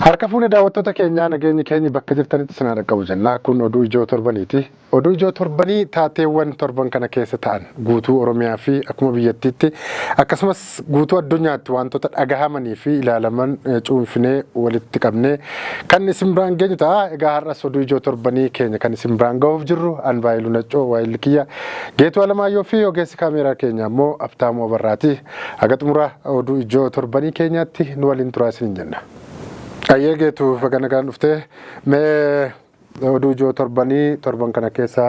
Harka fuune daawwattoota keenyaa nageenyi keenya bakka jirtanitti sinaa dhaqqabu jennaa kun oduu ijoo torbaniiti. Oduu ijoo torbanii taateewwan torban kana keessa ta'an guutuu Oromiyaa fi akkuma biyyattiitti akkasumas guutuu addunyaatti wantoota dhagahamanii fi ilaalaman cuunfinee walitti qabnee kan isin biraan geenyu ta'a. Egaa har'as oduu ijoo torbanii keenya kan isin biraan ga'uuf jirru Anbaayiluu Naccoo Waayilli Kiyya Geetuu Alamaayyoo fi ogeessi kaameeraa keenya immoo Abtaamuu Abarraati. Haga xumura oduu ijoo torbanii keenyaatti nu waliin turaa isin jenna. Ayyee Geetuu bagana kan dhuftee mee oduu ijoo torban kana keessa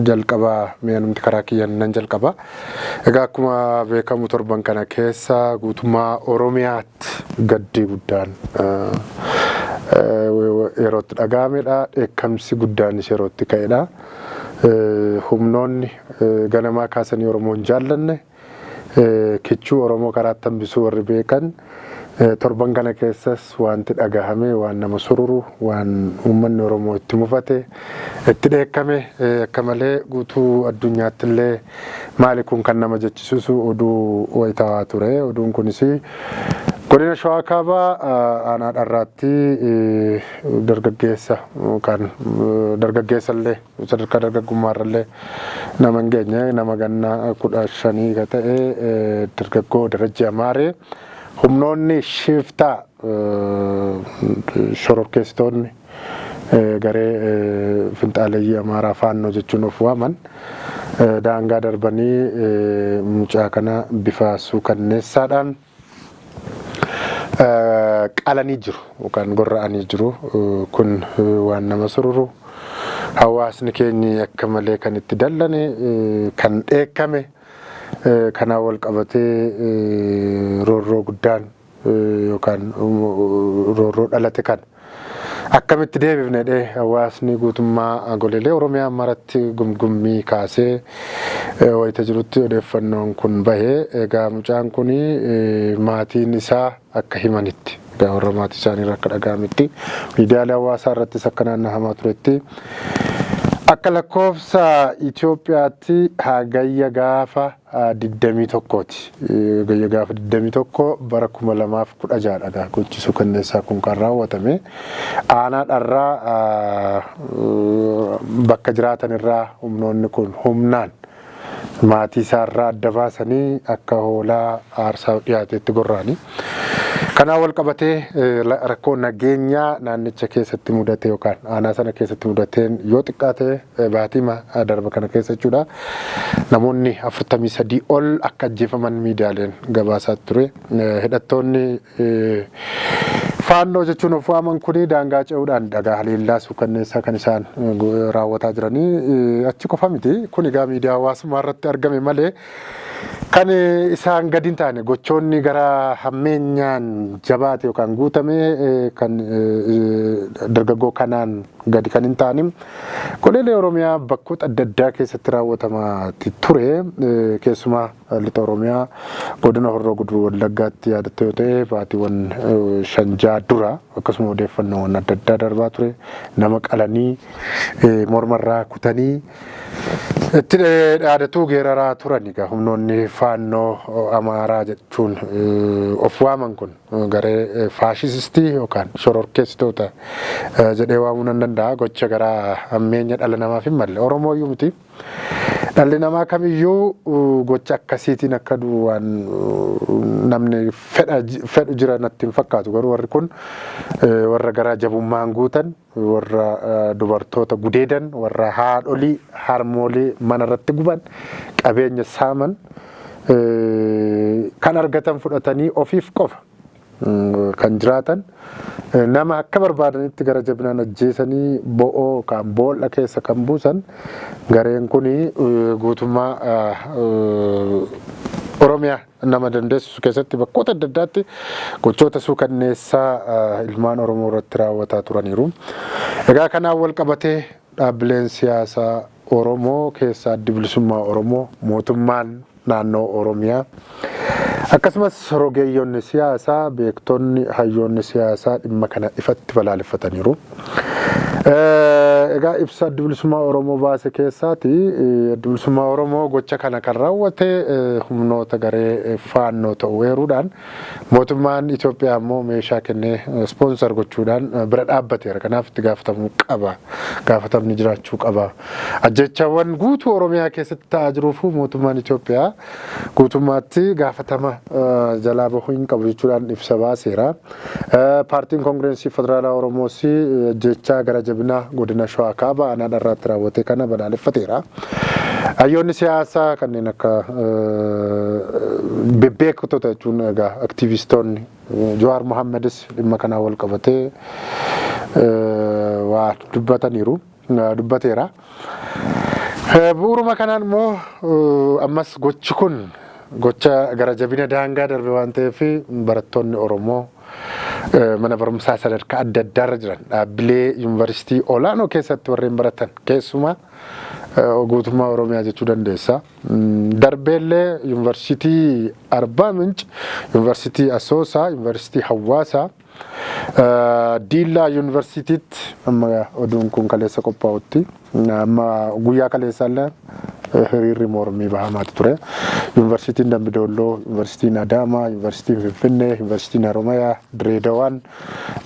jalqabaa mee namti karaa kiyyan nan jalqaba. Egaa akkuma beekamu torban kana keessa guutummaa Oromiyaatti gaddii guddaan yerootti dhaga'amedha. Dheekkamsi guddaanis yerootti ka'edha. Humnoonni ganamaa kaasanii Oromoon jaallanne kichuu Oromoo karaatti hambisuu warri beekan torban kana keessas wanti dhagahame waan nama sururu waan uummanni Oromoo itti mufate itti dheekkame akka malee guutuu addunyaatti illee maali kun kan nama jechisiisu oduu wayitaawaa ture. Oduun kunis godina Shawaa Kaabaa aanaa Dharraatti dargaggeessa illee sadarkaa dargaggummaarra illee nama hin geenye nama ganna 15 ka ta'e dargaggoo Darajjii Amaaree humnoonni shiftaa shororkeessitoonni garee finxaaleeyyii Amaaraa Faannoo jechuun of waaman daangaa darbanii mucaa kana bifa suukanneessaadhaan qalanii jiru yookaan gorra'anii jiru. Kun waan nama sururu hawaasni keenya akka malee kan itti dallane kan dheekkame kana wal qabatee roorroo guddaan yookaan roorroo dhalate kan akkamitti deebifnedhe hawaasni guutummaa goleelee Oromiyaa maratti gumgummii kaasee wayita jirutti odeeffannoon kun bahee. Egaa mucaan kun maatiin isaa akka himanitti egaa warra maatii isaanii akka dhaga'ametti miidiyaalee hawaasaa irrattis akka naannahamaa turetti akka lakkoofsa Itoophiyaatti hagayya gaafa 21ti. Hagayya gaafa 21 bara 2016 dha gochi suukanneessaa kun kan raawwatame. Aanaa Dharraa bakka jiraatan irraa humnoonni kun humnaan maatii isaarraa adda baasanii akka hoolaa aarsaa dhiyaateetti gorraani. Kanaan wal qabatee rakkoo nageenyaa naannicha keessatti mudate yookaan aanaa sana keessatti mudateen yoo xiqqaate baatima darba kana keessa jechuudha. Namoonni 43 ol akka ajjeefaman miidiyaaleen gabaasaa ture. Hidhattoonni Faannoo jechuun of waaman kuni daangaa ce'uudhaan dhagaa haleellaa suukanneessaa kan isaan raawwataa jiranii achi qofa miti. Kun egaa miidiyaa hawaasummaa irratti argame malee kan isaan gadi hin taane gochoonni gara hammeenyaan jabaate yookaan guutame kan dargaggoo kanaan gadi kan hin taane goleelee Oromiyaa bakkoota adda addaa keessatti raawwatamaa ture. Keessumaa lixa Oromiyaa godina Horroo Guduruu Wallaggaatti yaadatte yoo ta'e baatiiwwan 5 dura akkasuma odeeffannoowwan adda addaa darbaa ture. Nama qalanii mormarraa kutanii itti dhaadatuu geeraraa turan. Egaa humnoonni Faannoo Amaaraa jechuun of waaman kun garee faashistii yookaan shororkeessitoota jedhee waamuu nan danda'a. Gocha gara hammeenya dhala namaaf hin malle Oromooyyuu miti. Dhalli namaa kamiyyuu gocha akkasiitiin akka waan namni fedhu jira natti hin fakkaatu. Garuu warri kun warra garaa jabummaan guutan, warra dubartoota gudeedan, warra haadholii harmoolii mana irratti guban, qabeenya saaman kan argatan fudhatanii ofiif qofa kan jiraatan nama akka barbaadanitti gara jabinaan ajjeesanii bo'oo kan boolla keessa kan buusan gareen kun guutummaa Oromiyaa nama dandeessisu keessatti bakkoota adda addaatti gochoota suukanneessaa ilmaan Oromoo irratti raawwataa turaniiru. Egaa kanaan wal qabatee dhaabbileen siyaasaa Oromoo keessaa Adda Bilisummaa Oromoo mootummaan naannoo Oromiyaa akkasumas rogeeyyoonni siyaasaa beektonni hayyoonni siyaasaa dhimma kana ifatti balaaleffataniiru. Egaa ibsa adda bilisummaa Oromoo baase keessaati adda bilisummaa Oromoo gocha kana kan raawwate humnoota garee faannoo ta'uu eeruudhaan mootummaan Itoophiyaa immoo meeshaa kennee sponsor gochuudhaan bira dhaabbateera. Kanaaf itti gaafatamuu qaba. Gaafatamni jiraachuu qaba. Ajjechaawwan guutuu Oromiyaa keessatti ta'aa jiruuf mootummaan Itoophiyaa guutummaatti gaafatama jalaa bahuu hin qabu jechuudhaan ibsa baaseera. Paartiin Koongireesii Federaalaa Oromoos ajjechaa gara jabina godina Shawaa Kaabaa aanaa irratti raawwate kana balaaleffateera. Hayyoonni siyaasaa kanneen akka bebbeektota jechuun egaa aktiivistoonni Jawaar Mohaammadis dhimma kanaan wal qabatee waa dubbateera. Bu'uuruma kanaan immoo ammas gochi kun gocha gara jabina daangaa darbe waan ta'eef barattoonni Oromoo mana barumsaa sadarkaa adda addaarra jiran dhaabbilee yuunivarsiitii olaanoo keessatti warreen baratan keessumaa guutummaa Oromiyaa jechuu dandeessa. Darbeellee yuunivarsiitii Arbaa Minch, yuunivarsiitii Asoosaa, yuunivarsiitii Hawaasaa, Diillaa yuunivarsiitiitti amma oduun kun kaleessa qophaa'utti amma guyyaa kaleessaallee hiriirri mormii bahamaatu ture. Yuunivarsiitiin Dambidolloo, yuunivarsiitiin Adaamaa, yuunivarsiitiin Finfinnee, yuunivarsiitiin Haromayaa, Direedawaan,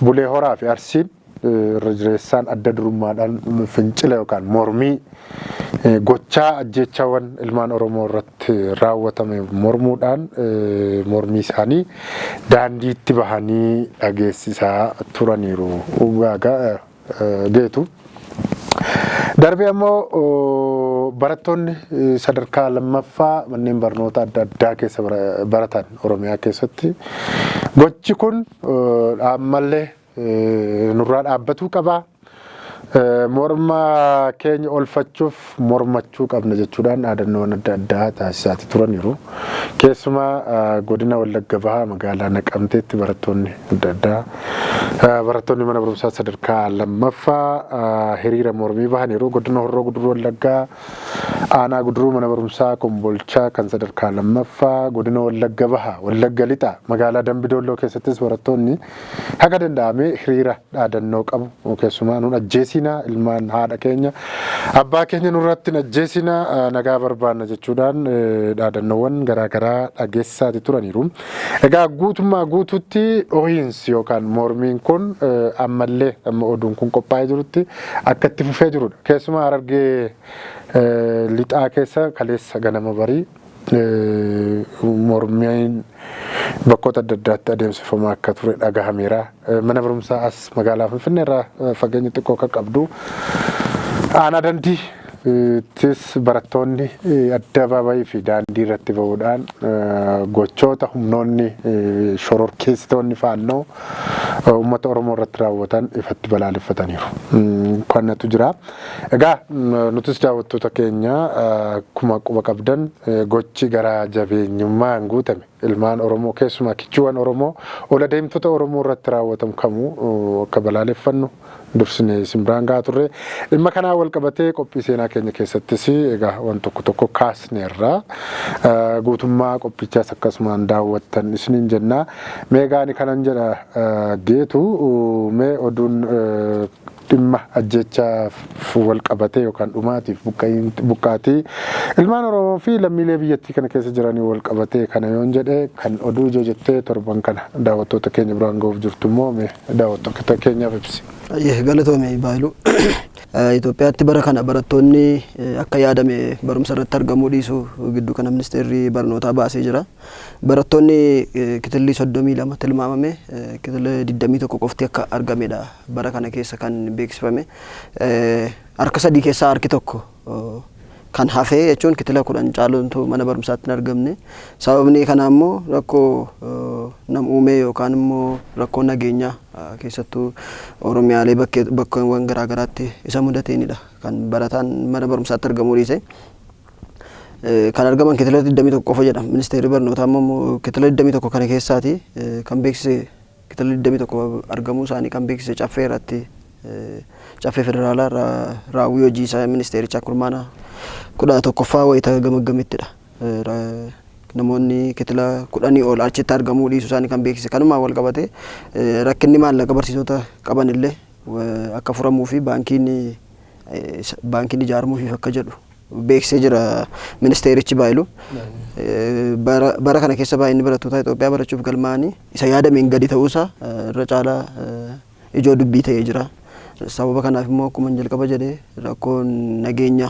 Bulee Horaa fi Arsiin irra jireessaan adda durummaadhaan fincila yookaan mormii gochaa ajjechaawwan ilmaan Oromoo irratti raawwatame mormuudhaan mormii isaanii daandiitti bahanii dhageessisaa turaniiru. Geetu darbee ammoo barattoonni sadarkaa lammaffaa manneen barnoota adda addaa keessa baratan Oromiyaa keessatti gochi kun ammallee nurraa dhaabbatuu qaba. Morma keenya olfachuuf mormachuu qabna jechuudhaan dhaadannoon adda addaa taasisaa turaniiru. Keessumaa godina Wallagga Bahaa magaalaa Naqamteetti barattoonni adda addaa barattoonni mana barumsaa sadarkaa lammaffaa hiriira mormii bahaniiru. Godina Horroo Guduruu Wallaggaa aanaa Guduruu mana barumsaa Kombolchaa kan sadarkaa lammaffaa godina Wallagga Bahaa Wallagga Lixaa magaalaa Dambidolloo keessattis barattoonni haga danda'ame hiriira dhaadannoo qabu. Keessumaa nuun ajjeesina ilmaan haadha keenya abbaa keenya nurratti ajjeesina nagaa barbaanna jechuudhaan dhaadannoowwan garaagaraa dhageessisaa turaniiru. Egaa guutummaa guutuutti ho'iinsi yookaan mormiin kun ammallee amma oduun kun qophaa'ee jirutti akka itti fufee jirudha. Keessumaa Harargee lixaa keessa kaleessa ganama barii mormiin bakkoota adda addaatti adeemsifamaa akka ture dhagahameera. Mana barumsaa as magaalaa Finfinnee irraa fageenya xiqqoo akka qabdu aanaa dandii tis barattoonni addabaabayii fi daandii irratti bahuudhaan gochoota humnoonni shororkeessitoonni faannoo uummata Oromoo irratti raawwatan ifatti balaaleffataniiru. Kanatu jira. Egaa nutis daawwattoota keenya akkuma quba qabdan gochi gara jabeenyummaan guutame ilmaan Oromoo keessumaa kichuuwwan Oromoo ol adeemtota Oromoo irratti raawwatamu kamuu akka balaaleffannu dursine simbiraan gaa turre. Dhimma kanaa wal qabatee qophii seenaa keenya keessattis egaa waan tokko kaasneerra guutummaa qophichaas akkasumaan daawwattan isiniin jenna. Meegaani kanan jedha geetu mee oduun dhimma ajjechaaf wal qabatee yookaan dhumaatiif buqqaatii ilmaan Oromoo fi lammiilee biyyattii kana keessa jiranii wal qabatee kana yoon jedhe kan oduu ijoo jettee torban kana daawwattoota keenya biraan ga'uuf jirtu immoo mee daawwattoota keenyaaf ibsi. Galatoomii Baayiluu. Itoophiyaatti bara kana barattoonni akka yaadame barumsa irratti argamuu dhiisuu gidduu kana ministeerri barnootaa baasee jira. Barattoonni kitilli 32 tilmaamame kitilli 21 qofti akka argamedha bara kana keessa kan beeksifame. Harka sadii keessaa harki tokko kan hafee jechuun kitila 10 caalontu mana barumsaatti hin argamne. Sababni kana immoo rakkoo nam uumee yookaan immoo rakkoo nageenyaa keessattuu Oromiyaalee bakkeewwan garaagaraatti isa mudateenidha kan barataan mana barumsaatti argamuu dhiise. Kan argaman kitila 21 qofa jedhama. Ministeerri barnootaa immoo kitila 21 kana keessaati kan beeksise kitila 21 argamuu isaanii kan beeksise caffee irratti caffee federaalaa raawwii hojii isaa ministeericha kurmaana 11ffaa wayita gamaggamettidha. Namoonni kitila 10 ol achitti argamuu dhiisuu isaanii kan beeksise. Kanuma wal qabate rakkinni maallaqa barsiisota qaban illee akka furamuu fi baankiin ijaaramuuf akka jedhu beeksisee jira ministeerichi Baayilu. Bara kana keessa baay'inni barattoota Itoophiyaa barachuuf galmaa'anii isa yaadameen gadi ta'uusaa irra caalaa ijoo dubbii ta'ee jira. Sababa kanaaf immoo akkuma jalqaba jedhee rakkoon nageenyi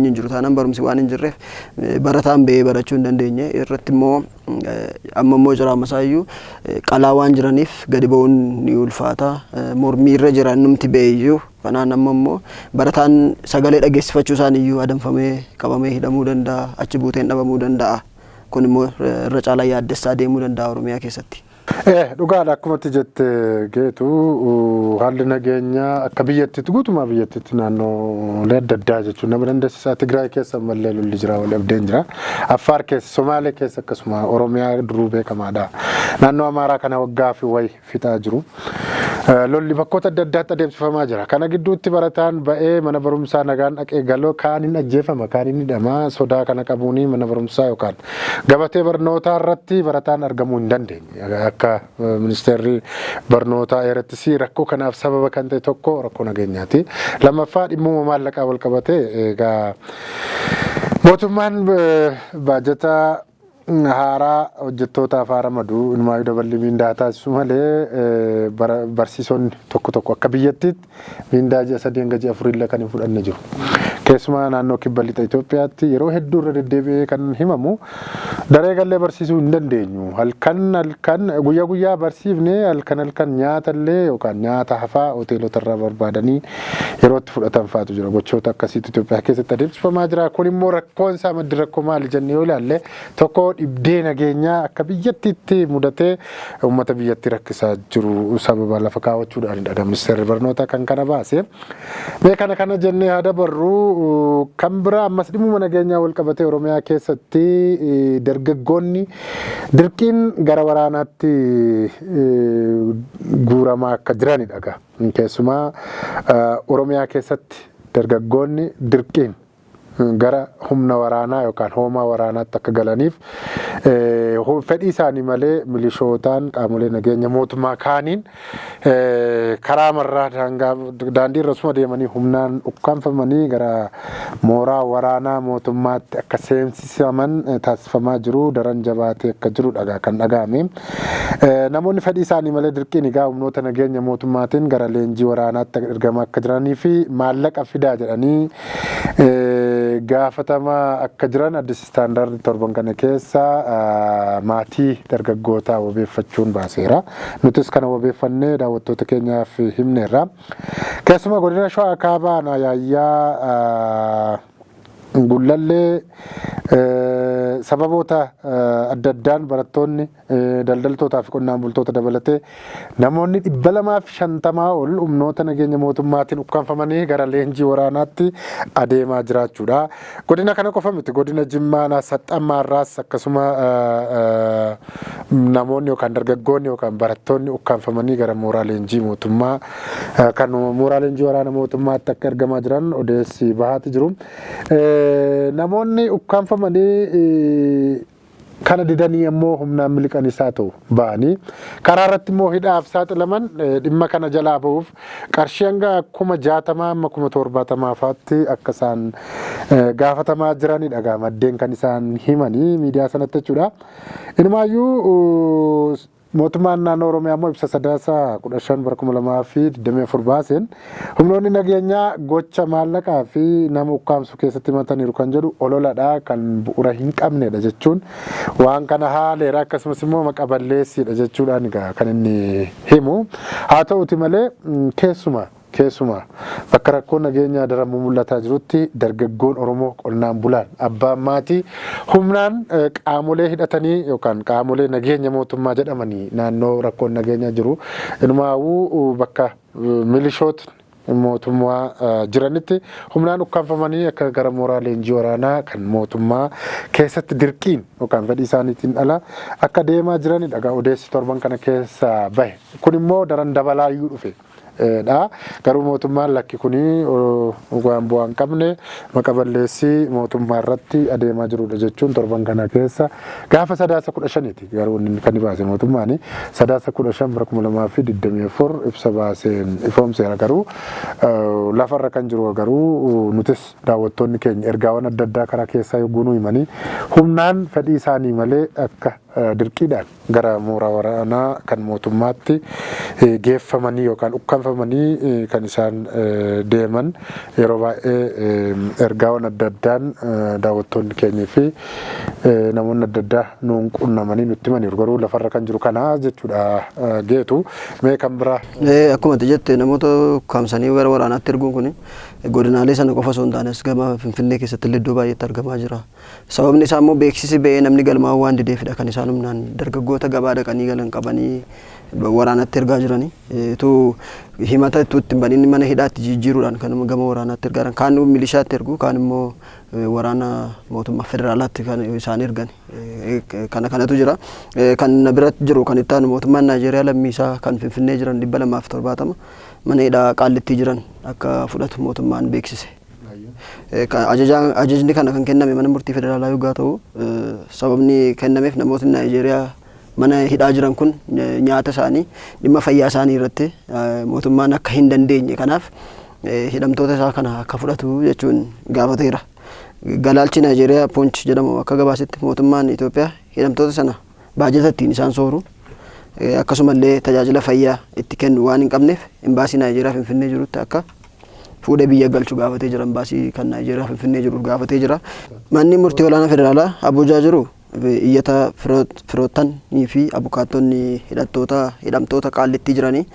hin jiru taanaan barumsi waan hin jirreef barataan ba'ee barachuu hin dandeenye irratti immoo amma immoo jiraamaasaayyuu qalaa waan jiraniif gadi ba'uun ni ulfaata mormii irra jiran numti ba'eeyyuu kanaan amma immoo barataan sagalee dhageessifachuu isaaniiyyuu adamfamee qabamee hidhamuu danda'a achi buuteen dhabamuu danda'a kun immoo irra caalaa yaaddessaa deemuu danda'a Oromiyaa keessatti. Dhugaadha akkumatti jette geetu haalli nageenyaa akka biyyattiitti guutumaa biyyattiitti naannoolee adda addaa jechuun nama dandeessisaa Tigraay keessa mallee lolli jira wal dhabdeen jira Affaar keessa Somaalee keessa akkasuma Oromiyaa duruu beekamaadha naannoo Amaaraa kana waggaa fi wayi fixaa jiru lolli bakkoota adda addaatti adeemsifamaa jira kana gidduutti barataan ba'ee mana barumsaa nagaan dhaqee galoo kaaniin ajjeefama kaaniin hidhama sodaa kana qabuuni mana barumsaa yookaan gabatee barnootaa irratti barataan argamuu hin dandeenye akka ministeerri barnootaa eerattis rakkoo kanaaf sababa kan ta'e tokko rakkoo nageenyaati lammaffaa dhimmuma maallaqaa wal qabatee egaa mootummaan baajataa haaraa hojjettootaaf ramadu ilmaayyuu daballi miindaa taasisu malee barsiisonni tokko akka biyyattiitti miindaa ji'a 3 hanga ji'a 4 illee kan hin fudhanne jiru. Keessumaa naannoo kibba lixa Itoophiyaatti yeroo hedduu irra deddeebi'ee kan himamu daree gallee barsiisuu hin dandeenyu. Halkan guyyaa barsiifnee halkan nyaatallee yookaan nyaata hafaa hoteelota irraa barbaadanii yeroo itti fudhatan faatu jira. Gochoota akkasiitu Itoophiyaa keessatti adeemsifamaa jira. Kun immoo rakkoon isaa maddi rakkoo maali jennee yoo ilaalle tokko dhibdee nageenyaa akka biyyattiitti mudatee uummata biyyattii rakkisaa jiru sababa lafa kaawwachuudhaanidha. Ministeerri barnootaa kan kana baase. Mee kana jennee haa dabarru kan biraa ammas dhimma nageenyaa wal qabatee Oromiyaa keessatti dargaggoonni dirqiin gara waraanaatti guuramaa akka jiranidha. Keessumaa Oromiyaa keessatti dargaggoonni dirqiin gara humna waraanaa yookaan hoomaa waraanaatti akka galaniif fedhii isaanii malee milishootaan qaamolee nageenya mootummaa kaaniin karaa marraa daandii irra suma deemanii humnaan ukkaanfamanii gara mooraa waraanaa mootummaatti akka seensisaman taasifamaa jiru daran jabaatee akka jirudha kan dhaga'ame. Namoonni fedhii isaanii malee dirqiin egaa humnoota nageenya mootummaatiin gara leenjii waraanaatti ergamaa akka jiranii fi maallaqa fidaa jedhanii gaafatamaa akka jiran Addis Istaandardi torban kana keessa maatii dargaggootaa wabeeffachuun baaseera. Nutis kana wabeeffannee daawwattoota keenyaaf himneerra. Keessumaa godina Shawaa Kaabaa Naayyaayyaa Gullallee sababoota adda addaan barattoonni daldaltootaa fi qonnaan bultoota dabalatee namoonni 250 ol humnoota nageenya mootummaatiin ukkaanfamanii gara leenjii waraanaatti adeemaa jiraachuudha. Godina kana qofa miti godina Jimmaa Saxxammaarraas akkasuma namoonni yookaan dargaggoonni yookaan barattoonni ukkaanfamanii gara mooraa leenjii mootummaa kan mooraa leenjii waraana mootummaatti akka ergamaa jiran odeessi bahaati jiru. Namoonni ukkaanfamanii kana didanii ammoo humnaan miliqanisaa ta'u ba'anii karaa irratti immoo hidhaaf saaxilaman dhimma kana jalaa ba'uuf qarshii hanga 60,000 amma 70,000 faatti akka isaan gaafatamaa jiranidha. Maddeen kan isaan himanii miidiyaa sanatti jechuudha. Inumaayyuu mootummaan naannoo Oromiyaa immoo ibsa sadaasaa 15/2024 baaseen humnoonni nageenyaa gocha maallaqaa fi nama ukkaamsu keessatti himataniiru kan jedhu ololadha kan bu'uura hin qabnedha jechuun waan kana haaleera akkasumas immoo maqaballeessiidha jechuudhaan kan inni himu. Haa ta'uti malee keessumaa bakka rakkoon nageenyaa daramuu mul'ataa jirutti dargaggoon Oromoo qonnaan bulaan abbaan maatii humnaan qaamolee hidhatanii yookaan qaamolee nageenya mootummaa jedhamanii naannoo rakkoon nageenyaa jiru inumaawuu bakka milishoota mootummaa jiranitti humnaan ukkaanfamanii akka gara mooraa leenjii waraanaa kan mootummaa keessatti dirqiin yookaan fedhii isaaniitiin ala akka deemaa jiranidha. Odeessi torban kana keessa bahe kun immoo daran dabalaayyuu dhufe. dha. Garuu mootummaan lakki kuni waan bu'aan qabne maqaballeessii mootummaa irratti adeemaa jirudha jechuun torban kana keessa gaafa sadaasa 15ti garuu inni kan baase mootummaani sadaasa 15 bara 2024 ibsa baaseen ifoomseera garuu lafarra kan jiru garuu nutis daawwattoonni keenya ergaawwan adda addaa karaa keessaa yogguu himanii humnaan fedhii isaanii malee akka dirqiidhaan gara mooraa waraanaa kan mootummaatti geeffamanii yookaan ukkanfamanii kan isaan deeman yeroo baay'ee ergaawwan adda addaan daawwattoonni keenyaa fi namoonni adda addaa nuun qunnamanii nutti himaniiru garuu lafarra kan jiru kana jechuudha geetu mee kan biraa akkuma jette namoota kamsanii gara waraanaatti erguun kun godinaalee sana qofa osoo hin taanes gama Finfinnee keessatti iddoo baay'eetti argamaa jira. Sababni isaa immoo beeksisi ba'ee namni galmaa waan dideefidha kan isaan humnaan dargaggoota gabaa dhaqanii galan qabanii waraanatti ergaa jiranii tu himata itti baniin mana hidhaatti jijjiiruudhaan kan gama waraanaatti ergaa kan milishaatti ergu kan immoo waraana mootummaa federaalaatti kan isaan ergan kanatu jira. Kan biratti jiru kan itti aanu mootummaan Naayijeeriyaa lammiisaa kan Finfinnee jiran 270 mana hidhaa Qaallittii jiran akka fudhatu mootummaan beeksise. Ajajni kana kan kenname mana murtii federaalaa yoo ta'u sababni kennameef namoonni Naayijeeriyaa mana hidhaa jiran kun nyaata isaanii dhimma fayyaa isaanii irratti mootummaan akka hin dandeenye kanaaf hidhamtoota isaa kana akka fudhatu jechuun gaafateera. Galaalchi Naayijeeriyaa Punch jedhamu akka gabaasetti mootummaan Itoophiyaa hidhamtoota sana baajata ittiin isaan sooru akkasumallee tajaajila fayyaa itti kennu waan hin qabneef imbaasii Naayijeeriyaa Finfinnee jirutti akka fuudhee biyya galchu gaafatee jira. Imbaasii kan Naayijeeriyaa Finfinnee jiru gaafatee jira. Manni murtii olaanaa federaalaa Abuujaa jiru iyyata firoottanii fi abukaattonni hidhamtoota Qaallittii jiranii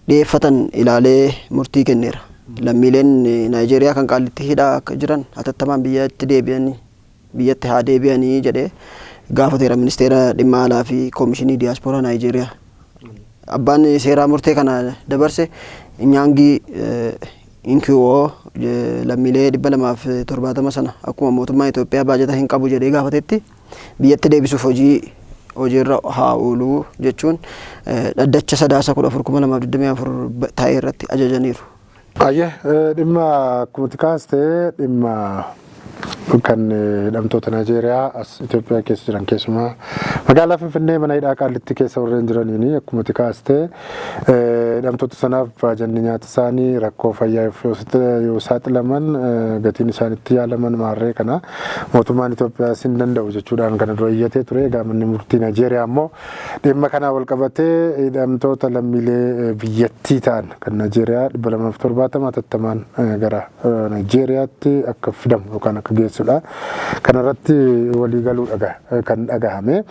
dhiyeeffatan ilaalee murtii kenneera. Lammiileen Naayijeeriyaa kan Qaallittii hidhaa akka jiran hatattamaan biyyatti haa deebi'anii jedhee gaafateera ministeera dhimma alaa fi koomishinii diyaaspooraa Naayijeeriyaa. Abbaan seeraa murtee kana dabarse Nyaangii Inkiwoo lammiilee 270 sana akkuma mootummaa Itoophiyaa baajata hin qabu jedhee gaafatetti biyyatti deebisuuf hojiirra haa oolu jechuun dhaddacha sadaasa 14/2024 taa'ee irratti ajajaniiru. Dhimma akkuma kaastee dhimma kan hidhamtoota Naayijeeriyaa as Itoophiyaa keessa jiran keessumaa magaalaa Finfinnee mana hidhaa Qaallittii keessa warreen jiraniin akkuma kaastee hidhamtoota sanaaf baajanni nyaata isaanii rakkoo fayyaa yoo saaxilaman gatiin isaanitti yaalaman maarree kana mootummaan Itoophiyaa sin danda'u jechuudhaan kana dura iyyatee ture. Egaa manni murtii Naayijeeriyaa immoo dhimma kana wal qabatee hidhamtoota lammiilee biyyattii ta'an kan Naayijeeriyaa 270 hatattamaan gara Naayijeeriyaatti akka fidamu yookaan akka geessudha. Kanarratti walii galuu kan dhagahame.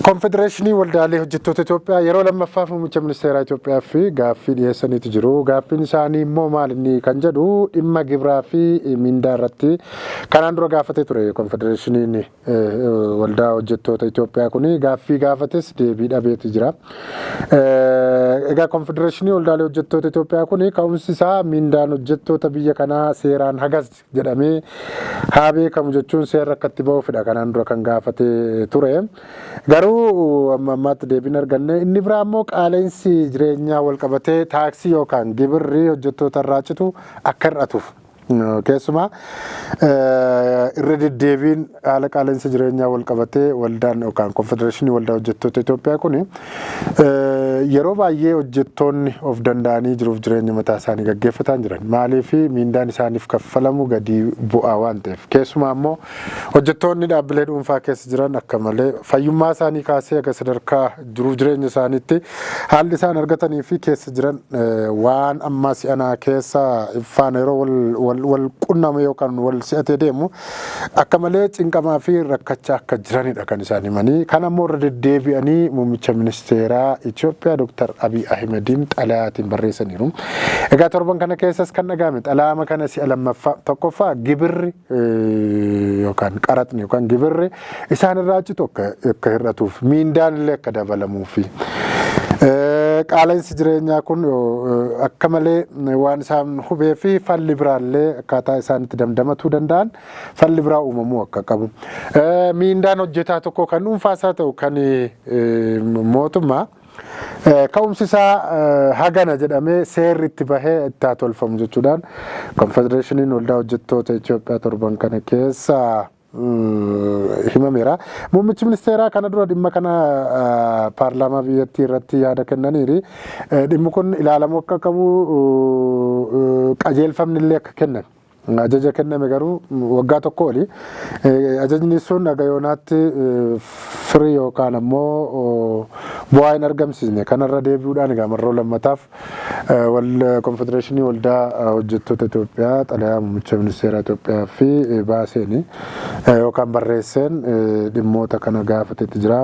Konfedereeshinii waldaalee hojjettoota Itoophiyaa yeroo lammaffaaf muummicha ministeeraa Itoophiyaa fi gaaffii dhiyeessaniitu jiru. Gaaffiin isaanii immoo maal inni kan jedhu dhimma gibiraa fi mindaa irratti kanaan dura gaafatee ture. Konfedereeshiniin waldaa hojjettoota Itoophiyaa kuni gaaffii gaafates deebii dhabeetu jira. Egaa konfedereeshinii waldaalee hojjettoota Itoophiyaa kuni ka'umsi isaa mindaan hojjettoota biyya kanaa seeraan hagas jedhamee haa beekamu jechuun seera akkatti ba'uufidha kanaan dura kan gaafatee ture. Garuu ammaatti deebiin arganne inni biraa immoo qaala'insi jireenyaa wal qabatee taaksii yookaan gibirri hojjettoota irraa citu akka hir'atuuf keessumaa irra deddeebiin haala qaala'insa jireenyaa wal qabatee waldaan yookaan konfedereeshinii waldaa hojjettoota Itoophiyaa kuni yeroo baay'ee hojjettoonni of danda'anii jiruuf jireenya mataa isaanii gaggeeffataa jiran maaliif mindaan isaaniif kaffalamu gadi bu'aa waan ta'eef keessumaa immoo hojjettoonni dhaabbilee dhuunfaa keessa jiran akka malee fayyummaa isaanii kaasee akka sadarkaa jiruuf jireenya isaaniitti haalli isaan argatanii fi keessa jiran waan ammaa si'anaa keessa faana yeroo wal qunname yookaan wal si'atee deemu akka malee cinqamaa fi rakkachaa akka jiranidha kan isaan himanii. Kana immoo irra deddeebi'anii muummicha ministeeraa Itoophiyaa Dr. Abiy Ahmediin xalayaatiin barreessaniiru. Egaa torban kana keessas kan dhagahame xalayaa kana si'a lammaffaa tokkoffaa gibirri yookaan qaraxni yookaan gibirri isaan irraa citu akka hir'atuuf mindaan illee akka dabalamuufi. Qaala'insi jireenyaa kun akka malee waan isaan hubee fi falli biraallee akkaataa isaanitti damdamatuu danda'an falli biraa uumamuu akka qabu. Mindaan hojjetaa tokko kan dhuunfaasaa ta'u kan mootummaa ka'umsi isaa hagana jedhamee seerri itti bahee itti haa tolfamu jechuudhaan konfedereeshiniin waldaa hojjettoota Itoophiyaa torban kana keessa himameera. Muummichi ministeeraa kana dura dhimma kana paarlaamaa biyyattii irratti yaada kennaniiru. Dhimmi kun ilaalamuu akka qabu qajeelfamni illee akka kennan. Ajaja kenname garuu waggaa tokko oli. Ajajni sun aga yoonaatti firii yookaan ammoo bu'aa hin argamsiisne. Kanarra deebi'uudhaan egaa marroo lammataaf konfedereeshinii waldaa hojjettoota Itoophiyaa xalayaa muummicha ministeera Itoophiyaa fi baaseeni yookaan barreesseen dhimmoota kana gaafatetti jira.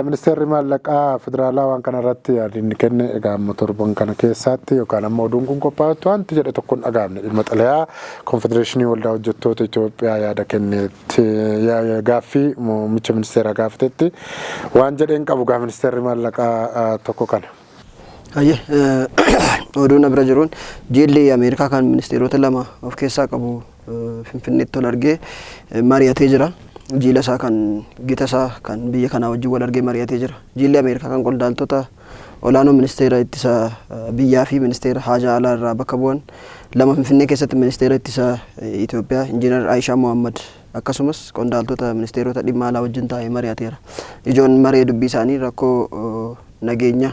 Ministeerri maallaqaa federaalaa waan kanarratti yaadni kenne egaa amma torban kana keessatti yookaan amma oduun kun qophaa'etti wanti jedhe tokkoon dhagaamne dhimma xalayaa konfedereeshinii waldaa hojjettoota Itoophiyaa yaada kennetti gaaffii muummicha ministeera gaafatetti waan jedheen qabu gaa ministeerri maallaqaa tokko kana. Oduun bira jiruun jilli Ameerikaa kan ministeerota lama of keessaa qabu Finfinneetti wal argee mari'atee jira. Jila isaa kan gita isaa kan biyya kanaa wajjin wal argee mari'atee jira. Jilli Ameerikaa kan qondaaltota olaanoo ministeera ittisa biyyaa fi ministeera haajaa alaa irraa bakka bu'an lama Finfinnee keessatti ministeera ittisa Itoophiyaa Injiinar Aayishaa Mohammad akkasumas qondaaltota ministeerota dhimma alaa wajjin taa'ee mari'ateera. Ijoon maree dubbii isaanii rakkoo nageenya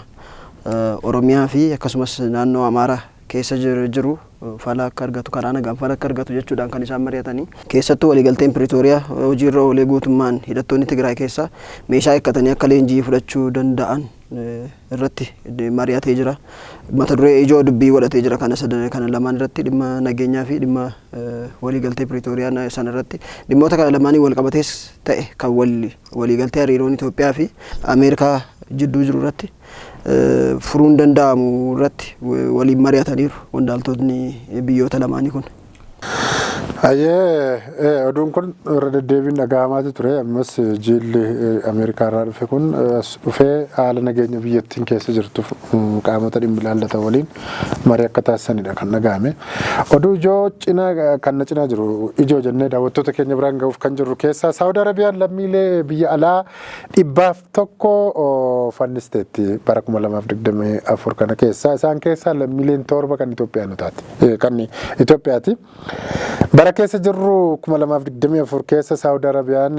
Oromiyaa fi akkasumas naannoo Amaaraa keessa jiru fala akka argatu karaa nagaan fala akka argatu jechuudhaan kan isaan mari'atanii keessattuu waliigalteen Piriitooriyaa hojiirra oolee guutummaan hidhattoonni Tigraay keessaa meeshaa eeggatanii akka leenjii fudhachuu danda'an irratti mari'atee jira. Mata duree ijoo dubbii godhatee jira kana lamaan irratti dhimma nageenyaa fi dhimma waliigaltee Piriitooriyaa sana irratti dhimmoota kana lamaanii wal qabatees ta'e kan waliigaltee hariiroon Itoophiyaa fi Ameerikaa jidduu jiru irratti furuun danda'amu irratti waliin mari'ataniiru qondaaltonni biyyoota lamaanii kun. Oduun kun irra deddeebiin dhaga'amaati ture. Ammas jilli Ameerikaa irraa dhufe kun dhufee haala nageenya biyyattiin keessa jirtu qaamota dhimmi ilaallatan waliin marii akka taasisanidha kan dhaga'ame. Oduu ijoo kan na cinaa jiru ijoo jennee daawwattoota keenya biraan ga'uuf kan jirru keessaa Saawud Arabiyaan lammiilee biyya alaa 101 fannisteetti bara 2024 kana keessaa isaan keessaa lammiileen 7 kan Itoophiyaati. Bara keessa jirru 2024 keessa Saawud Arabiyaan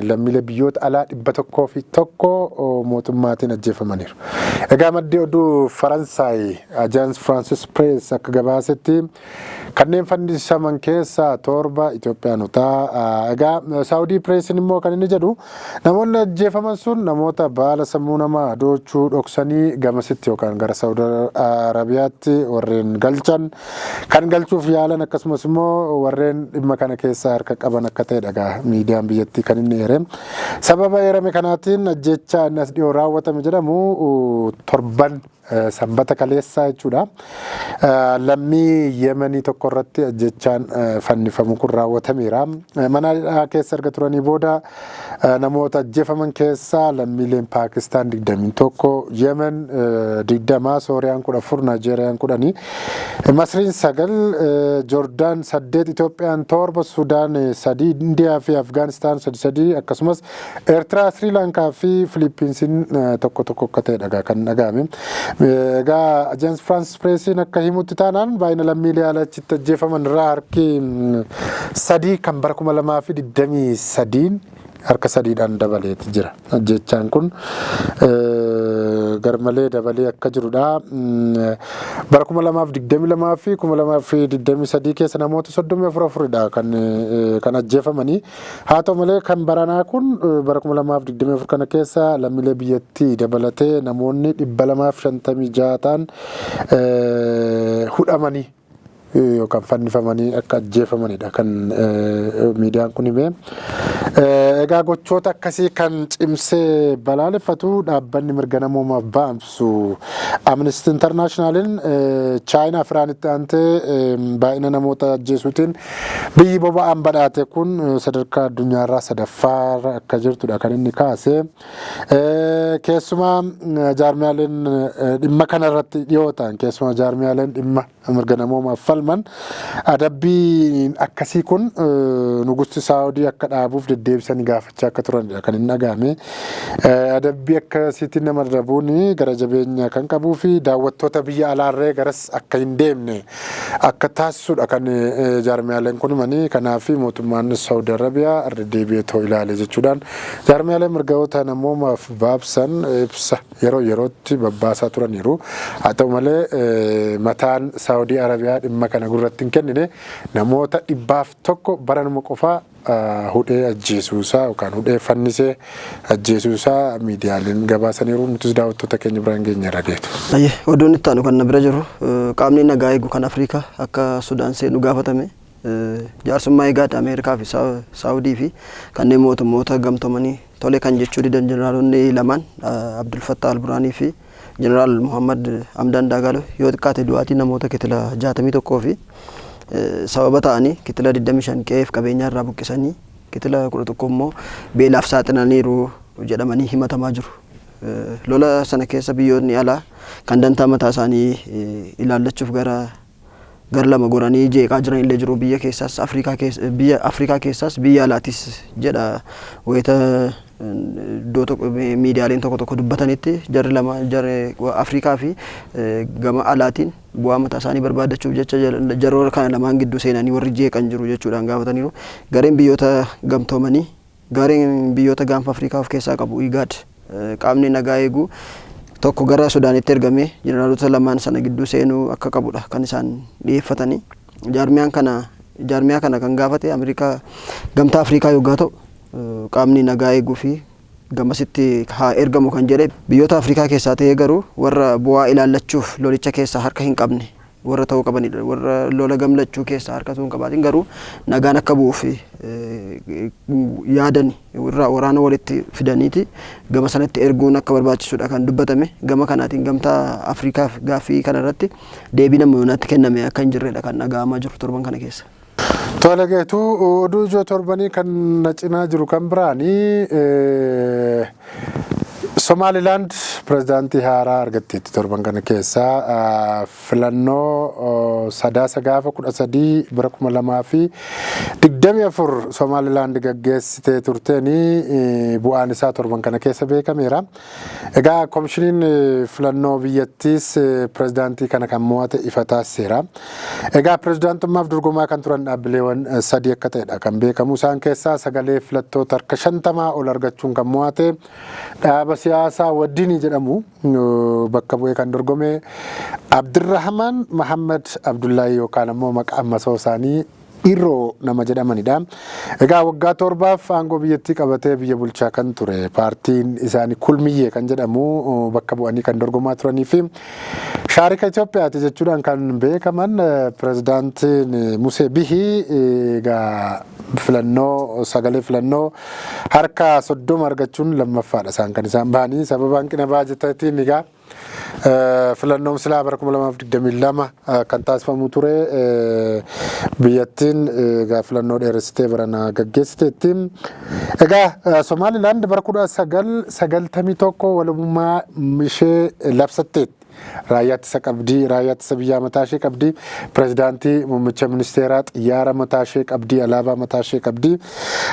lammiilee biyyoota alaa 101 mootummaatiin ajjeefamaniiru. Egaa maddii oduu Faransaay Ajaans Francis Press akka gabaasetti kanneen fannisaman keessaa 7 Itoophiyaanotaa. Egaa Saawudii Pressiin immoo kan inni jedhu namoonni ajjeefaman sun namoota baala sammuu namaa doochuu dhoksanii gamasitti yookaan gara Saawud Arabiyaatti warreen galchan kan galchuuf yaalan akkasumas immoo warreen dhimma kana keessaa harka qaban akka ta'edha miidiyaan biyyattii kan inni eere. Sababa eerame kanaatiin ajjechaa inni as dhiyoo raawwatame jedhamu torban sanbata kaleessaa jechuudha. Lammii Yemenii tokko irratti ajjechaan fannifamu kun raawwatameera. Mana keessa erga turanii booda namoota ajjeefaman keessaa lammiileen Paakistaan 21, Yemen 20, Sooriyaan 14, Naajeeriyaan 10, Masriin 9, Joordaan 8, Itoophiyaan 7, Sudaan 3, Indiyaa fi Afgaanistaan 3 akkasumas Eertiraa, Sri Lankaa fi Filiippiinsiin tokko akka ta'edha kan dhaga'ame. Egaa Ajaans Francis Pressiin akka himutti taanaan baay'ina lammiilee alachitti ajjeefaman irraa harki 3 kan bara 2023 harka 3dhaan dabaleeti jira. Ajjechaan kun garmalee dabalee akka jirudha. Bara 2022 fi 2023 keessa namoota 34 kan ajjeefamanii. Haa ta'u malee kan baranaa kun bara 2024 kana keessa lammiilee biyyattii dabalatee namoonni 256 ta'an hudhamanii yookaan fannifamanii akka ajjeefamanidha kan miidiyaan kun hime. Egaa gochoota akkasii kan cimsee balaaleffatu dhaabbanni mirga namoomaaf ba'amsu Amnesty Internationalin Chaayinaa fi Iraanitti aantee baay'ina namoota ajjeesuutiin biyyi boba'aan badhaate kun sadarkaa addunyaarraa sadaffaa akka jirtudha kan inni kaase. Keessumaa jaarmiyaaleen dhimma kanarratti dhiyoo ta'an keessumaa jaarmiyaaleen dhimma mirga namoomaaf falman adabbiin akkasii kun nugusti Saawudii akka dhaabuuf deddeebisanii gaafachaa akka turanidha kan hin dhagahame. Adabbii akkasiitti nama darbuun gara jabeenya kan qabuu fi daawwattoota biyya alaarree garas akka hin deemne akka taasisudha kan jaarmiyaaleen kun himanii. Kanaaf mootummaan Saawudii Arabiyaa irra deebi'ee ilaale jechuudhaan jaarmiyaaleen mirgoota namoomaaf baabsan ibsa yeroo yerootti babbaasaa turaniiru. Haa ta'u malee mataan Saawudii Arabiyaa dhimma kana gurratti hin kennine namoota 100 baranuma qofaa hudhee ajjeesuusaa yookaan hudhee fannisee ajjeesuusaa miidiyaaleen gabaasaniiru. Nutis daawwattoota keenya biraan geenye radeetu. Oduun itti aanu kan na bira jiru qaamni nagaa eegu kan Afrikaa akka Sudaan seenu gaafatame jaarsummaa eegaadha Ameerikaa fi Saawudii fi kanneen mootummoota gamtoomanii tole kan jechuu didan jeneraalonni lamaan Abdul Fattah al-Burhaanii fi jeneraal Muhammad Hamdan Dagalo yoo xiqqaate du'aatii namoota kitila 61 fi sababa ta'anii kitila 25 qe'eef qabeenya irraa buqqisanii kitila 11 immoo beelaaf saaxilaniiru jedhamanii himatamaa jiru. Lola sana keessa biyyoonni alaa kan dantaa mataa isaanii ilaallachuuf gara lama goranii jeeqaa jiran illee jiru. Biyya keessaas Afrikaa keessaas biyya alaatis jedha wayita miidiyaaleen tokko dubbatanitti jarri lama jarri Afrikaa fi gama alaatiin bu'aa mataa isaanii barbaadachuuf jecha jarroora kana lamaan gidduu seenanii warri jeeqan jiru jechuudhaan gaafataniiru. Gareen biyyoota gamtoomanii gareen biyyoota gaanfa Afrikaa of keessaa qabu IGAD qaamni nagaa eegu tokko gara Sudaanitti ergame jeneraalota lamaan sana gidduu seenuu akka qabudha kan isaan dhiyeeffatanii. Jaarmiyaa kana kan gaafate Ameerikaa gamtaa Afrikaa yoo ta'u qaamni nagaa eeguu fi gamasitti haa ergamu kan jedhe biyyoota Afrikaa keessaa ta'ee garuu warra bu'aa ilaallachuuf lolicha keessaa harka hin qabne warra ta'uu qabanidha. Warra lola gamlachuu keessaa harka hin qabaatin garuu nagaan akka bu'uuf yaadani waraana walitti fidaniiti gama sanatti erguun akka barbaachisudha kan dubbatame. Gama kanaatiin gamtaa Afrikaaf gaaffii kanarratti deebii namoonaatti kenname akka hin jirredha kan dhaga'amaa jiru torban kana keessa. Tole geetu oduu ijoo torbanii kan na cinaa jiru kan biraanii Somaliland pirezidaantii haaraa argatteetti torban kana keessaa filannoo sadaasa gaafa 13 bara 2024 Somaliland gaggeessitee turteenii bu'aan isaa torban kana keessa beekameera. Egaa komishiniin filannoo biyyattiis pirezidaantii kana kan mo'ate ifa taasiseera. Egaa pirezidaantummaaf dorgomaa kan turan dhaabbileewwan 3 akka ta'edha kan beekamu. Isaan keessaa sagalee filattoota harka 50 ol argachuun kan mo'ate dhaaba siyaasaa Waddiinii jedhamu bakka bu'ee kan dorgome Abdirrahman Muhammad Abdullahi yookaan ammoo maqaan masoo isaanii Irroo nama jedhamanidha. Egaa waggaa 7 aangoo biyyattii qabatee biyya bulchaa kan ture paartiin isaanii Kulmiyyee kan jedhamu bakka bu'anii kan dorgomaa turanii fi Shaarika Itoophiyaati jechuudhaan kan beekaman pirezidaantiin Musee Bihii egaa sagalee filannoo harka 30 argachuun lammaffaadha isaan kan isaan bahanii sababa hanqina baajataatiin egaa filannoon silaa bara 2022 kan taasifamu ture biyyattiin egaa filannoo dheeressitee barana gaggeessiteetti. Egaa Somaliland bara 1991 walabummaa ishee labsatteetti. Raayyaa ittisa qabdii, raayyaa ittisa biyyaa mataa ishee qabdii, pirezidaantii muummicha ministeeraa xiyyaara mataa ishee qabdii, alaabaa mataa ishee qabdii.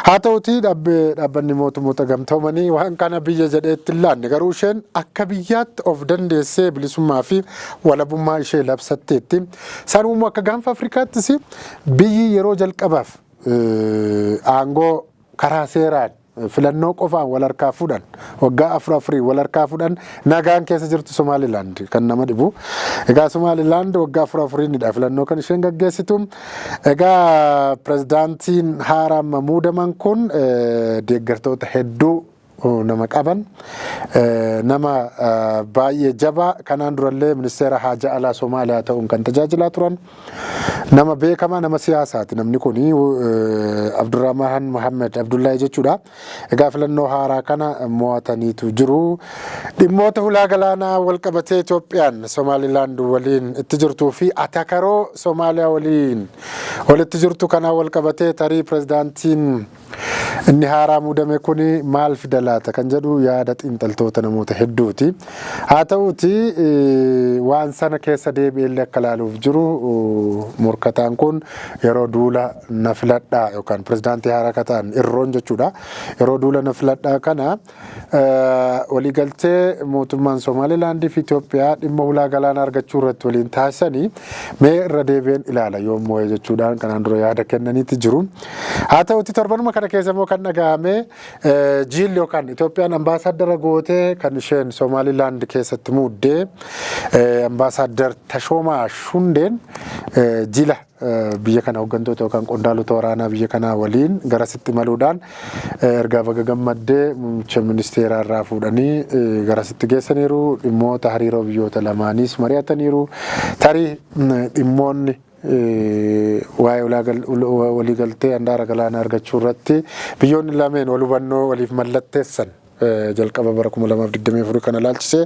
Haa ta'utii dhaabbanni mootummoota gamtoomanii waan kana biyya jedheetti hin laanne garuu isheen akka biyyaatti of dandeessee bilisummaa fi walabummaa ishee labsatteetti. Sanuummoo akka gaanfa Afrikaattis biyyi yeroo jalqabaaf aangoo karaa seeraan filannoo qofaan wal harkaa fuudhan waggaa 4 wal harkaa fuudhan nagaan keessa jirtu Somaliland kan nama dhibu. Egaa Somaliland waggaa 4 filannoo kan isheen gaggeessitu. Egaa pirezidaantiin haaraan muudaman kun deeggartoota hedduu nama qaban nama baay'ee jabaa kanaan durallee ministeera haajaa alaa Somaaliyaa ta'uun kan tajaajilaa turan nama beekamaa nama siyaasaati namni kun Abdurrahman Muhammad Abdullahi jechuudha. Egaa filannoo haaraa kana mo'ataniitu jiru. Dhimmoota hulaa galaanaa wal qabatee Itoophiyaan Somaliland waliin itti jirtuu fi atakaroo Somaaliyaa waliin walitti jirtu kana wal qabatee tarii pirezidaantiin inni haaraa muudame kun maal fida laata kan jedhu yaada xiinxaltoota namoota hedduuti. Haa ta'uuti waan sana keessa deebi'ee akka ilaaluuf jiru morkataan kun yeroo duula na filadhaa yookaan pirezidaantii haaraa akka ta'an irroon jechuudha. Yeroo duula na filadhaa kana waliigaltee mootummaan Somaalilaandii fi Itoophiyaa dhimma ulaa galaanaa argachuu irratti waliin taasisanii mee irra deebi'een ilaala yommuu jechuudhaan kanaan dura yaada kennaniiti jiru. Haa ta'uuti torbanuma kana keessa immoo kan dhaga'ame jiilli yookaan Itoophiyaan ambaasaadara gootee kan isheen Somaalilaand keessatti muuddee ambaasaadar Tashoomaa Shundeen jila biyya kana hooggantoota yookaan qondaalota waraanaa biyya kanaa waliin garasitti maluudhaan ergaa baga gammaddee muummicha ministeeraa irraa fuudhanii garasitti geessaniiru. Dhimmoota hariiroo biyyoota lamaanis mari'ataniiru. Tarii dhimmoonni waa'ee waliigaltee handaara galaanaa argachuu irratti biyyoonni lameen wal hubannoo waliif mallatteessan jalqaba bara 2024 kana ilaalchisee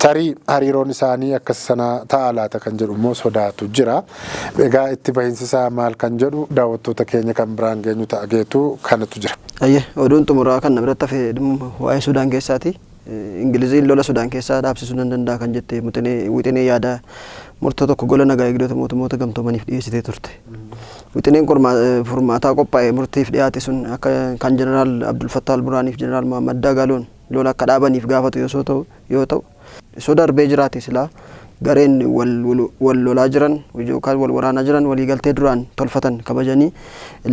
tarii hariiroon isaanii akkas sana ta'a laata kan jedhu immoo sodaatu jira. Egaa itti bahinsisaa maal kan jedhu daawwattoota keenya kan biraan geenyu ta'ageetu kanatu jira. Oduun xumuraa kan biratti hafe waa'ee Sudaan keessaati. Ingiliziin lola Sudaan keessaa dhaabsisuu nan danda'a kan jette wixinee yaada murtoo tokko gola nagaa eegdota mootummoota gamtoomaniif dhiyeessitee turte. Wixineen furmaataa qophaa'ee murtiif dhiyaate sun akka kan Jeneraal Abdul Fattah al-Burhaaniif Jeneraal Muhammad Dagaaloon lola akka dhaabaniif gaafatu yoo ta'u osoo darbee jiraate silaa gareen wal lolaa jiran yookaan wal waraanaa jiran waliigaltee duraan tolfatan kabajanii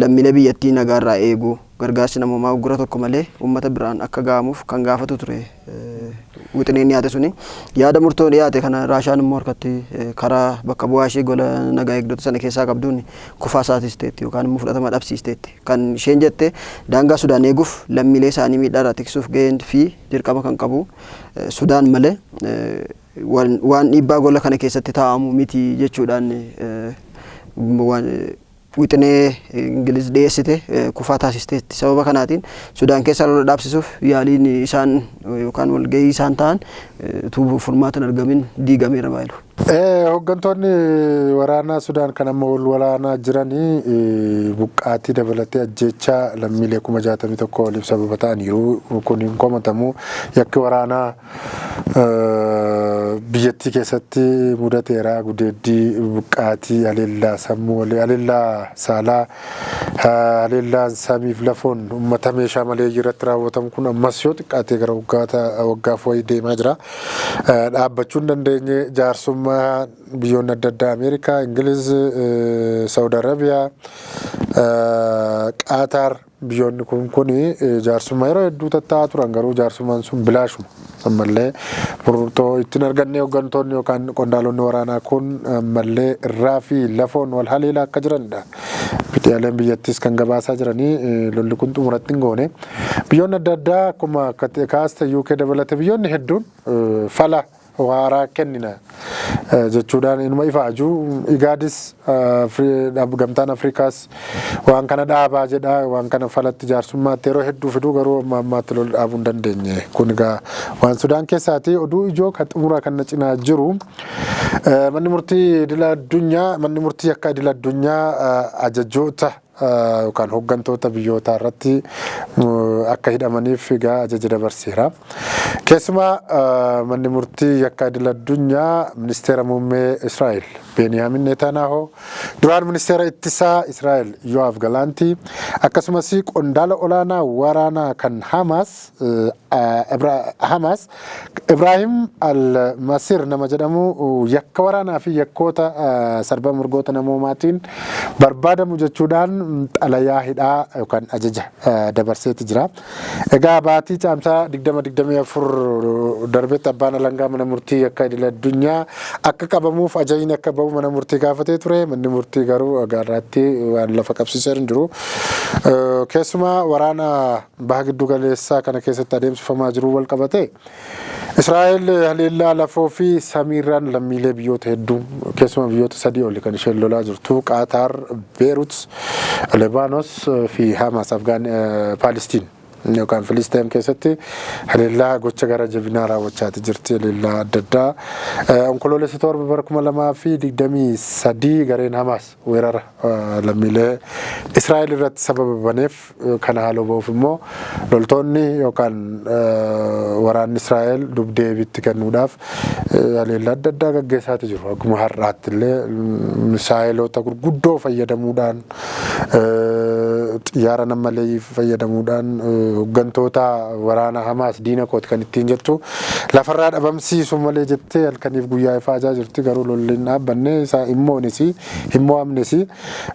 lammiilee biyyattii nagaarraa eeguu gargaarsi namoomaa uggura tokko malee uummata biraan akka ga'amuuf kan gaafatu ture. Wixineen dhiyaate suni yaada murtoo dhiyaate kana Raashaan immoo harkatti karaa bakka bu'aa ishee gola nagaa eegdota sana keessaa qabduun kufaa isaatiisteetti yookaan immoo fudhatama dhabsiisteetti. Kan isheen jette daangaa Sudaan eeguuf lammiilee isaanii miidhaarraa tiksisuuf gaheen fi dirqama kan qabu Sudaan malee waan dhiibbaa gola kana keessatti taa'amu miti jechuudhaan wixinee Ingiliz dhiyeessite kufaa taasisteetti. Sababa kanaatiin Sudaan keessa lola dhaabsisuuf yaaliin isaan yookaan walgahii isaan ta'an utuu furmaata hin argamin diigameera baayilu. Hooggantoonni waraanaa Sudaan kan amma wal waraanaa jiranii buqqaatii dabalatee ajjeechaa lammiilee 61,000 waliif sababa ta'aniiru. Kun hin komatamu. Yakki waraanaa biyyattii keessatti mudateera. Gudeeddii buqqaatii haleellaa sammuu haleellaa saalaa haleellaan samiif lafoon uummata meeshaa malee irratti raawwatamu kun ammas yoo xiqqaatee gara waggaaf wayii deemaa jira. Dhaabbachuu hin dandeenye jaarsummaa biyyoonni adda addaa Ameerikaa, Ingiliz, Saudi Arabiyaa, Qaataar biyyoonni kun jaarsummaa yeroo hedduu tattaa'aa turan garuu jaarsummaan sun bilaashuma. Ammallee murtoo ittiin arganne hooggantoonni yookaan qondaalonni waraanaa kun ammallee irraa fi lafoon wal haleelaa akka jiranidha. Miidiyaaleen biyyattis kan gabaasaa jiranii lolli kun xumuratti hin goone. Biyyoonni adda addaa akkuma kaasta UK dabalate biyyoonni hedduun fala waaraa kennina jechuudhaan inuma ifaaju. Igaadis gamtaan Afrikaas waan kana dhaabaa jedha. Waan kana falatti jaarsummaatti yeroo hedduu fiduu garuu ammaatti lol dhaabuu hin dandeenye. Kun egaa waan Sudaan keessaati. Oduu ijoo kan xumuraa kan cinaa jiru manni murtii idil addunyaa manni murtii akka idil addunyaa ajajoota yookaan hooggantoota biyyootaa irratti akka hidhamaniif egaa ajaja dabarseera. Keessumaa manni murtii akka idil addunyaa ministeera muummee Israa'el Beniyaamin Netanyaahoo, duraan ministeera ittisaa Israa'el Yoav Galantii, akkasumas qondaala olaanaa waraanaa kan Hamas Ibrahim al-Masir nama jedhamu yakka waraanaa fi yakkoota sarba mirgoota namoomaatiin barbaadamu jechuudhaan xalayaa hidhaa yookaan ajaja dabarseeti jira. Egaa baatii caamsaa 2024 darbetti abbaan alangaa mana murtii akka idil addunyaa akka qabamuuf ajajni akka bahu mana murtii gaafatee ture. Manni murtii garuu agaarraatti waan lafa qabsiisee hin jiru. Keessumaa waraana baha giddu galeessaa kana keessatti adeemsifamaa jiru wal qabate Israa'el haleellaa lafoo fi samiirraan lammiilee biyyoota hedduu keessumaa biyyoota sadii oli kan isheen lolaa jirtu Qaataar, Beerut, Libaanos fi Hamas Palestiin yookaan Filisxeem keessatti haleellaa gocha gara jabinaa raawwachaati jirti. Haleellaa adda addaa onkoloolessa 7 bara 2023 gareen Hamaas weerara lammiilee Israa'el irratti sababa baneef kana haaloo ba'uuf immoo loltoonni yookaan waraanni Israa'el dubdeebitti kennuudhaaf haleellaa adda addaa gaggeessaati jiru. Akkuma har'aatti illee misaayiloota gurguddoo fayyadamuudhaan xiyyaara nammalee fayyadamuudhaan hooggantoota waraana Hamaas diina kooti kan ittiin jettu lafarraa dhabamsiisu malee jettee halkaniif guyyaa ifaajaa jirti. Garuu lolli hin dhaabbanne isaa immoo amnesi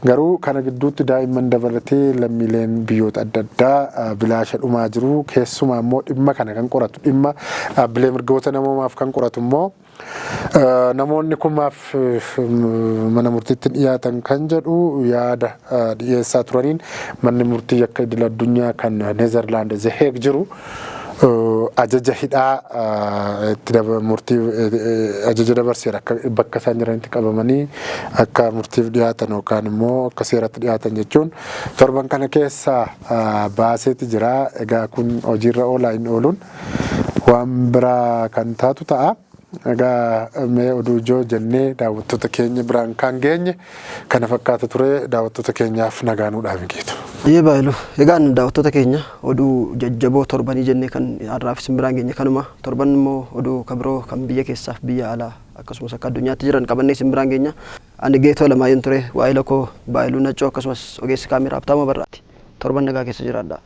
garuu kana gidduutti daa'imman dabalatee lammiileen biyyoota adda addaa bilaasha dhumaa jiru. Keessumaa immoo dhimma kana kan qoratu dhimma dhaabbilee mirgoota namoomaaf kan qoratu immoo namoonni kumaaf mana murtiitti dhiyaatan kan jedhu yaada dhiyeessaa turaniin manni murtii akka idil addunyaa kan Neezerlaand The Hague jiru ajaja hidhaa itti murtii ajaja dabarseera akka bakka isaan jiranitti qabamanii akka murtiif dhiyaatan yookaan immoo akka seeratti dhiyaatan jechuun torban kana keessa baaseeti jira. Egaa kun hojiirra oolaa hin ooluun waan biraa kan taatu ta'a. Egaa mee oduu ijoo jennee daawwattoota keenya biraan kan geenye kana fakkaata ture. Daawwattoota keenyaaf nagaanuudhaaf mijeetu. Baayilu egaan daawwattoota keenya oduu jajjaboo torbanii jennee kan har'aaf isin biraan geenye kanuma. Torban immoo oduu kabiroo kan biyya keessaaf biyya alaa akkasumas akka addunyaatti jiran qabannee isin biraan geenya. Ani Geetoo Lamaayyeen ture waa'ee lokoo Baayiluu Naccoo akkasumas ogeessi kaameraa Habtaama Barraati. Torban nagaa keessa jiraadhaa.